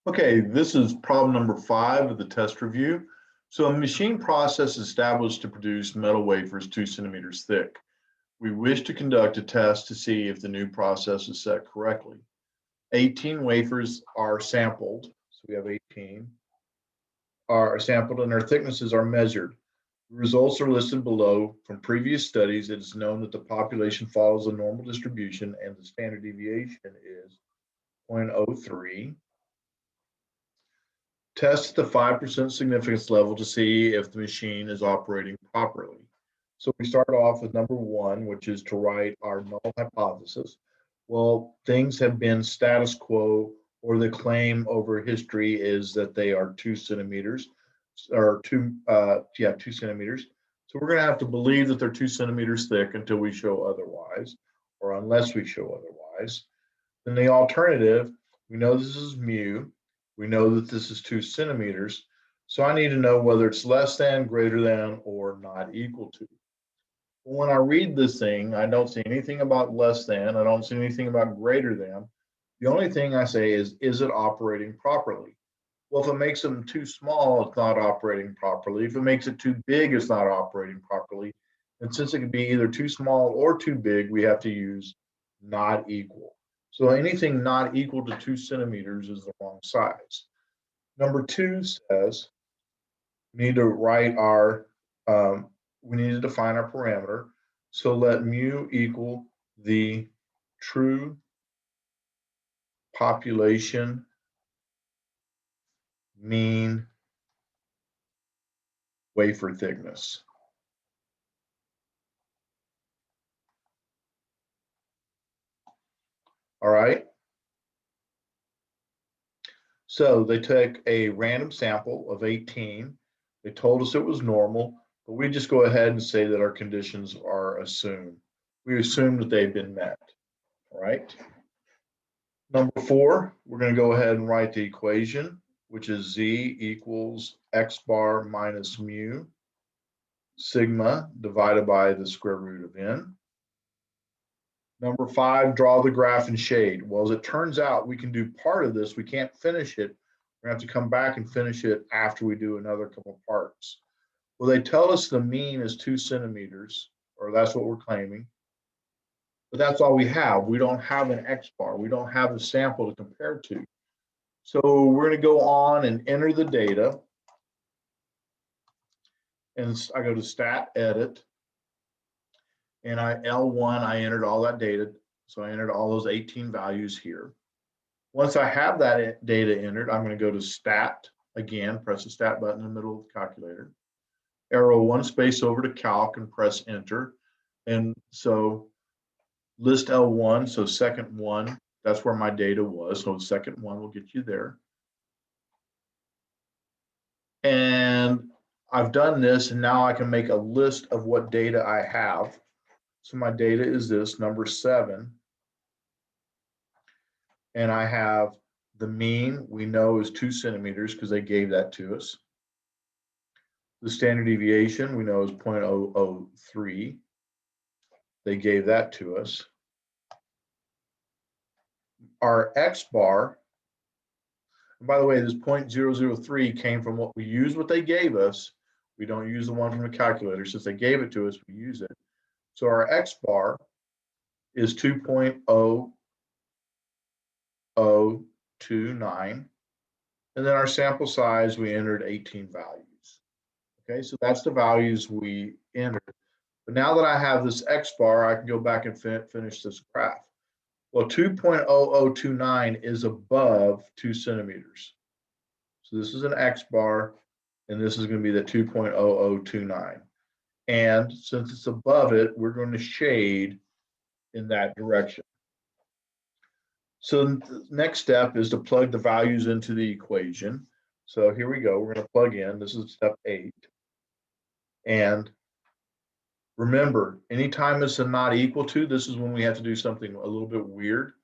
Okay, this is problem number 5 of the test review. So a machine process is established to produce metal wafers 2 centimeters thick. We wish to conduct a test to see if the new process is set correctly. 18 wafers are sampled, so we have 18, are sampled and their thicknesses are measured. The results are listed below. From previous studies, it is known that the population follows a normal distribution and the standard deviation is 0.03. Test the 5% significance level to see if the machine is operating properly. So we start off with number 1, which is to write our null hypothesis. Well, things have been status quo, or the claim over history is that they are 2 centimeters, or 2 centimeters. So we're going to have to believe that they're 2 centimeters thick until we show otherwise, or unless we show otherwise. Then the alternative, we know this is mu. We know that this is 2 centimeters. So I need to know whether it's less than, greater than, or not equal to. When I read this thing, I don't see anything about less than. I don't see anything about greater than. The only thing I say is it operating properly? Well, if it makes them too small, it's not operating properly. If it makes it too big, it's not operating properly. And since it could be either too small or too big, we have to use not equal. So anything not equal to 2 centimeters is the wrong size. Number 2 says we need to write our, we need to define our parameter. So let mu equal the true population mean wafer thickness. All right. So they took a random sample of 18. They told us it was normal, but we just go ahead and say that our conditions are assumed. We assume that they've been met. All right. Number 4, we're going to go ahead and write the equation, which is z equals x bar minus mu sigma divided by the square root of n. Number 5, draw the graph in shade. Well, as it turns out, we can do part of this. We can't finish it. We're going to have to come back and finish it after we do another couple parts. Well, they tell us the mean is 2 centimeters, or that's what we're claiming. But that's all we have. We don't have an X bar. We don't have a sample to compare to. So we're going to go on and enter the data. And I go to stat edit. And L1, I entered all that data. So I entered all those 18 values here. Once I have that data entered, I'm going to go to stat again, press the stat button in the middle of the calculator. Arrow 1 space over to calc and press enter. And so list L1, so second one, that's where my data was. So second one will get you there. And I've done this, and now I can make a list of what data I have. So my data is this, number 7. And I have the mean, we know is 2 centimeters because they gave that to us. The standard deviation, we know is 0.003. They gave that to us. Our X bar, and by the way, this 0.003 came from what we use what they gave us. We don't use the one from the calculator. Since they gave it to us, we use it. So our X bar is 2.0029. And then our sample size, we entered 18 values. Okay, so that's the values we entered. But now that I have this X bar, I can go back and finish this graph. Well, 2.0029 is above 2 centimeters. So this is an X bar, and this is going to be the 2.0029. And since it's above it, we're going to shade in that direction. So the next step is to plug the values into the equation. So here we go. We're going to plug in. This is step 8. And remember, anytime it's a not equal to, this is when we have to do something a little bit weird.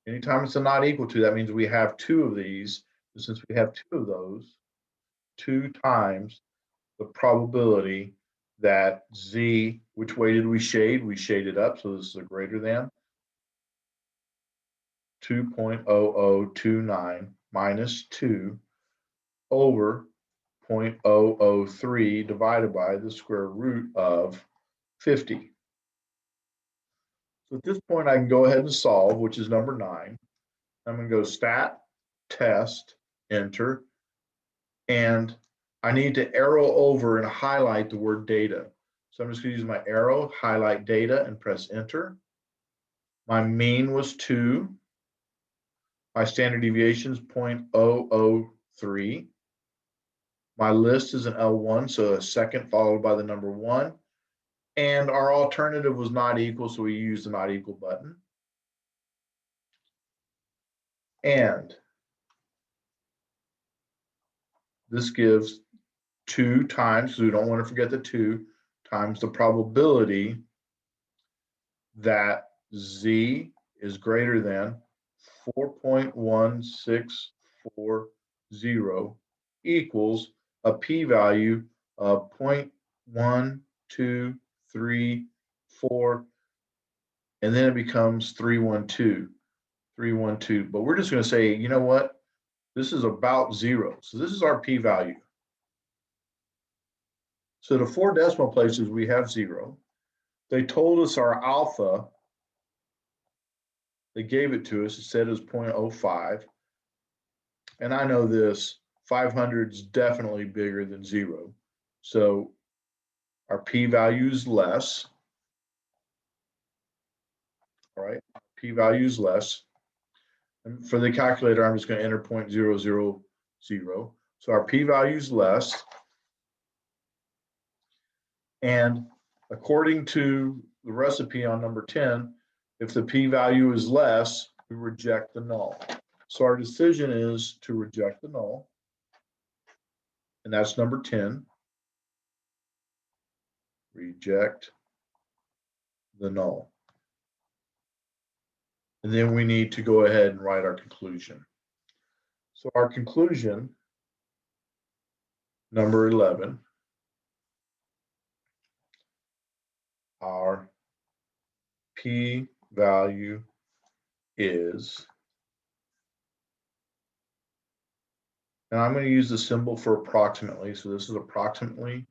Anytime it's a not equal to, that means we have 2 of these. And since we have 2 of those, 2 times the probability that z, which way did we shade? We shaded up, so this is a greater than. 2.0029 minus 2 over 0.003 divided by the square root of 50. So at this point, I can go ahead and solve, which is number 9. I'm going to go stat, test, enter, and I need to arrow over and highlight the word data. So I'm just going to use my arrow, highlight data, and press enter. My mean was 2. My standard deviation is 0.003. My list is an L1, so a second followed by the number 1. And our alternative was not equal, so we used the not equal button. And this gives 2 times, because we don't want to forget the 2, times the probability that Z is greater than 4.1640 equals a p-value of 0.1234, and then it becomes 312. But we're just going to say, you know what? This is about 0. So this is our p-value. So the 4 decimal places, we have 0. They told us our alpha, they gave it to us, it said it was 0.05. And I know this, 500 is definitely bigger than 0. So our p-value is less. All right, p-value is less. And for the calculator, I'm just going to enter 0.000. So our p-value is less. And according to the recipe on number 10, if the p-value is less, we reject the null. So our decision is to reject the null. And that's number 10. Reject the null. And then we need to go ahead and write our conclusion. So our conclusion, number 11, our p-value is, and I'm going to use the symbol for approximately, so this is approximately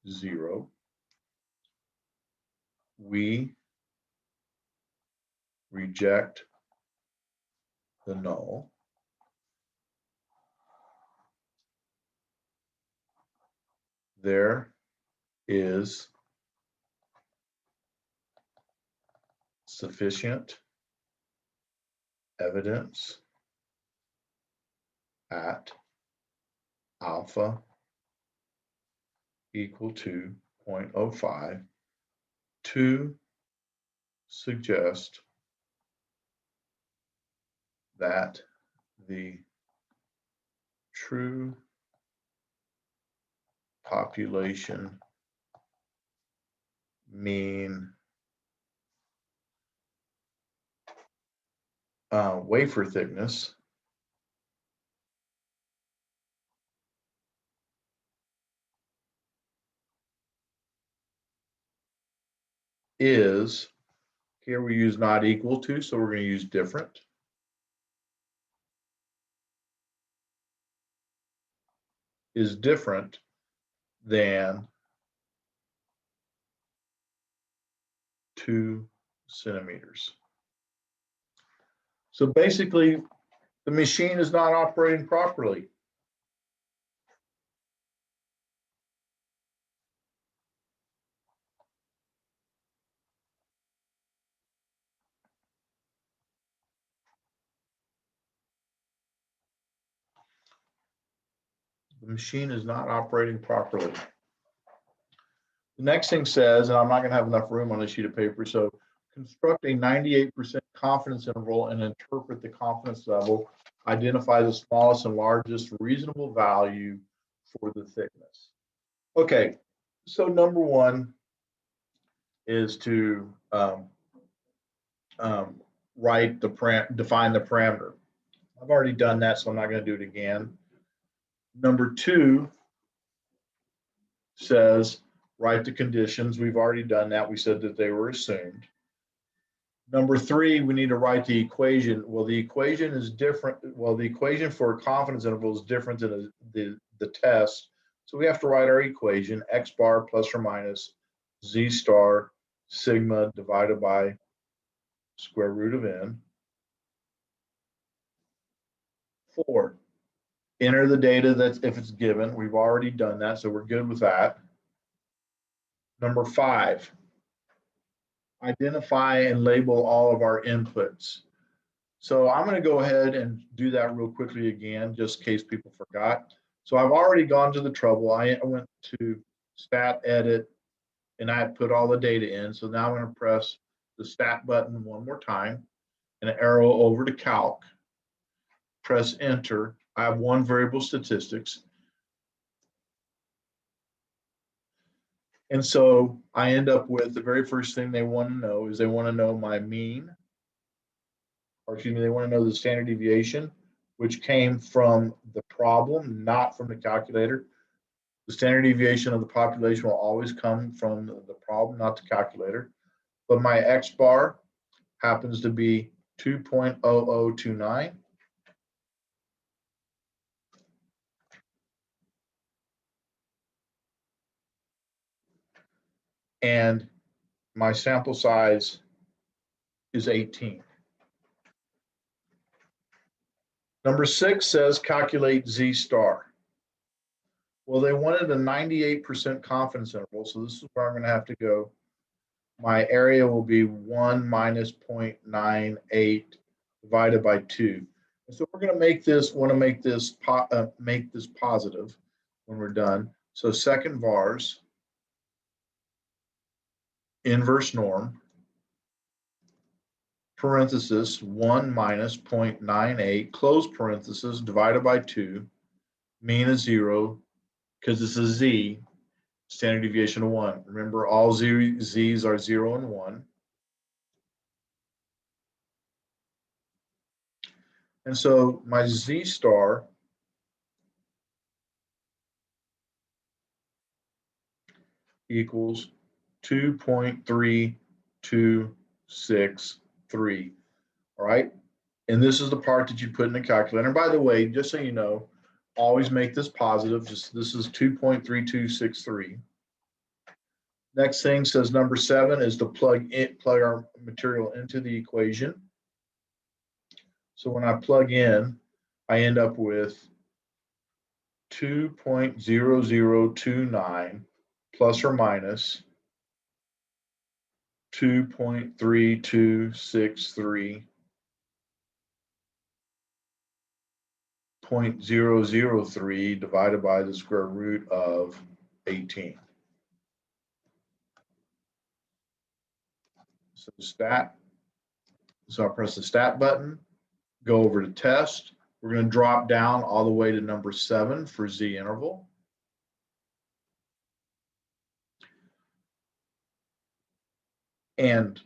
0. We reject the null. There is sufficient evidence at alpha equal to 0.05 to suggest that the true population mean wafer thickness is, here we use not equal to, so we're going to use different. Is different than 2 centimeters. So basically, the machine is not operating properly. The machine is not operating properly. The next thing says, and I'm not going to have enough room on this sheet of paper, so construct a 98% confidence interval and interpret the confidence level. Identify the smallest and largest reasonable value for the thickness. Okay, so number 1 is to define the parameter. I've already done that, so I'm not going to do it again. Number 2 says write the conditions. We've already done that. We said that they were assumed. Number 3, we need to write the equation. Well, the equation is different. Well, the equation for a confidence interval is different than the test. So we have to write our equation, x bar plus or minus z star sigma divided by square root of n. 4, enter the data that's if it's given. We've already done that, so we're good with that. Number 5, identify and label all of our inputs. So I'm going to go ahead and do that real quickly again, just in case people forgot. So I've already gone to the trouble. I went to stat edit and I put all the data in. So now I'm going to press the stat button one more time and arrow over to calc, press enter. I have one variable statistics. And so I end up with the very first thing they want to know is they want to know my mean, or excuse me, they want to know the standard deviation, which came from the problem, not from the calculator. The standard deviation of the population will always come from the problem, not the calculator. But my X bar happens to be 2.0029. And my sample size is 18. Number 6 says calculate Z star. Well, they wanted a 98% confidence interval, so this is where I'm going to have to go. My area will be 1 minus 0.98 divided by 2. And so we're going to make this, make this positive when we're done. So second vars, inverse norm, parenthesis 1 minus 0.98, close parenthesis, divided by 2, mean is 0, because this is Z, standard deviation of 1. Remember, all Z's are 0 and 1. And so my Z star equals 2.3263. All right. And this is the part that you put in the calculator. And by the way, just so you know, always make this positive. This is 2.3263. Next thing says number 7 is to plug our material into the equation. So when I plug in, I end up with 2.0029 plus or minus 2.3263 0.003 divided by the square root of 18. So I press the stat button, go over to test. We're going to drop down all the way to number 7 for Z interval. And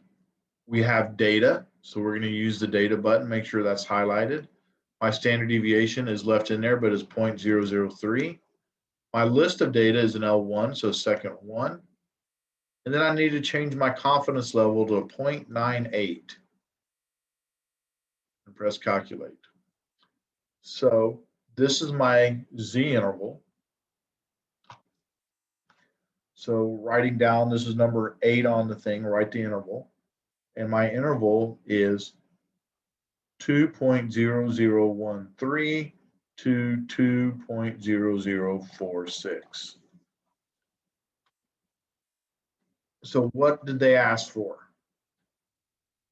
we have data, so we're going to use the data button, make sure that's highlighted. My standard deviation is left in there, but it's 0.003. My list of data is an L1, so second one. And then I need to change my confidence level to a 0.98 and press calculate. So this is my Z interval. So writing down, this is number 8 on the thing, write the interval. And my interval is 2.0013 to 2.0046. So what did they ask for?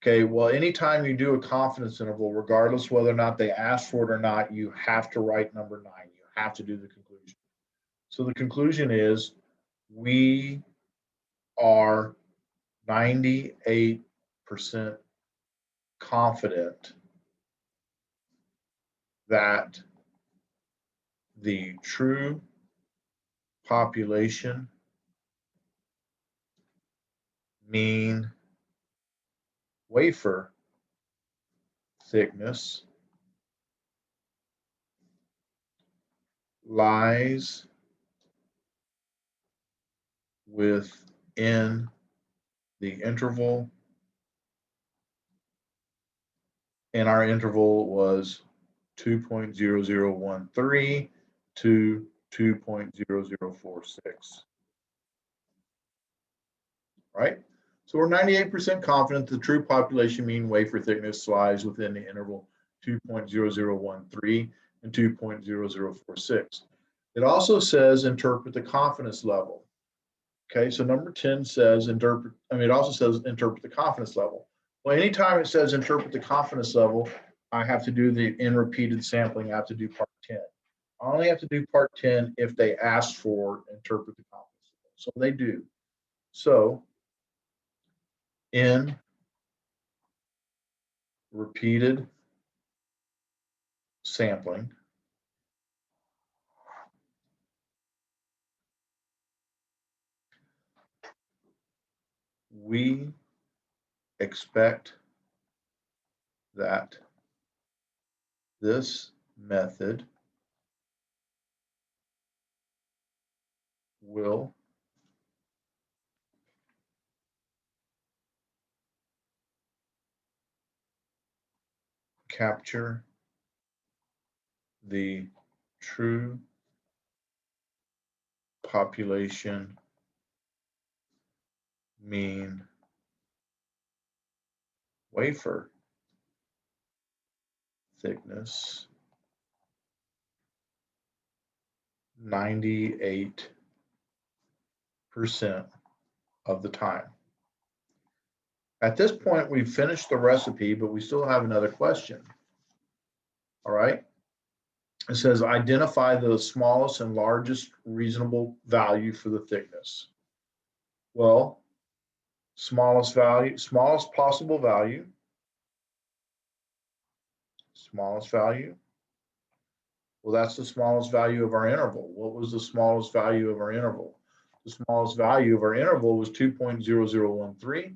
Okay, well, anytime you do a confidence interval, regardless whether or not they ask for it or not, you have to write number 9. You have to do the conclusion. So the conclusion is we are 98% confident that the true population mean wafer thickness lies within the interval and our interval was 2.0013 to 2.0046. Right? So we're 98% confident the true population mean wafer thickness lies within the interval 2.0013 and 2.0046. It also says interpret the confidence level. Okay, so number 10 says it also says interpret the confidence level. Well, anytime it says interpret the confidence level, I have to do the in repeated sampling. I have to do part 10. I only have to do part 10 if they ask for interpret the confidence level. So they do. So in repeated sampling, we expect that this method will capture the true population mean wafer thickness 98% of the time. At this point, we've finished the recipe, but we still have another question. All right. It says identify the smallest and largest reasonable value for the thickness. Well, smallest possible value, smallest value. Well, that's the smallest value of our interval. What was the smallest value of our interval? The smallest value of our interval was 2.0013.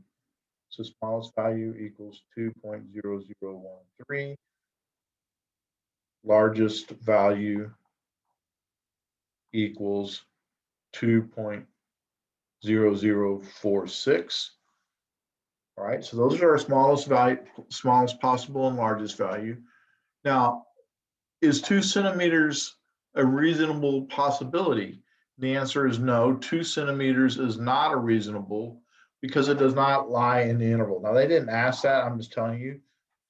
So smallest value equals 2.0013. Largest value equals 2.0046. All right, so those are our smallest value, smallest possible and largest value. Now, is 2 centimeters a reasonable possibility? The answer is no. 2 centimeters is not a reasonable because it does not lie in the interval. Now, they didn't ask that. I'm just telling you,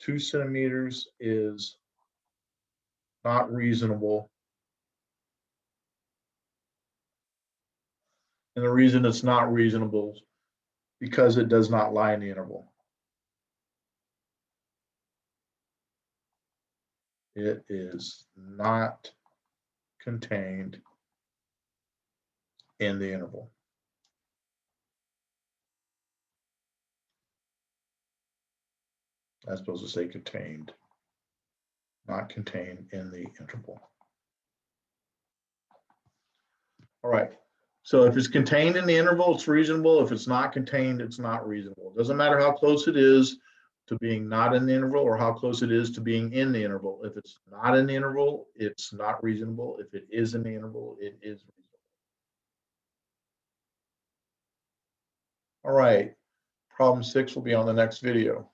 2 centimeters is not reasonable. And the reason it's not reasonable because it does not lie in the interval. It is not contained in the interval. I'm supposed to say contained, not contained in the interval. All right. So if it's contained in the interval, it's reasonable. If it's not contained, it's not reasonable. It doesn't matter how close it is to being not in the interval or how close it is to being in the interval. If it's not in the interval, it's not reasonable. If it is in the interval, it is reasonable. All right. Problem 6 will be on the next video.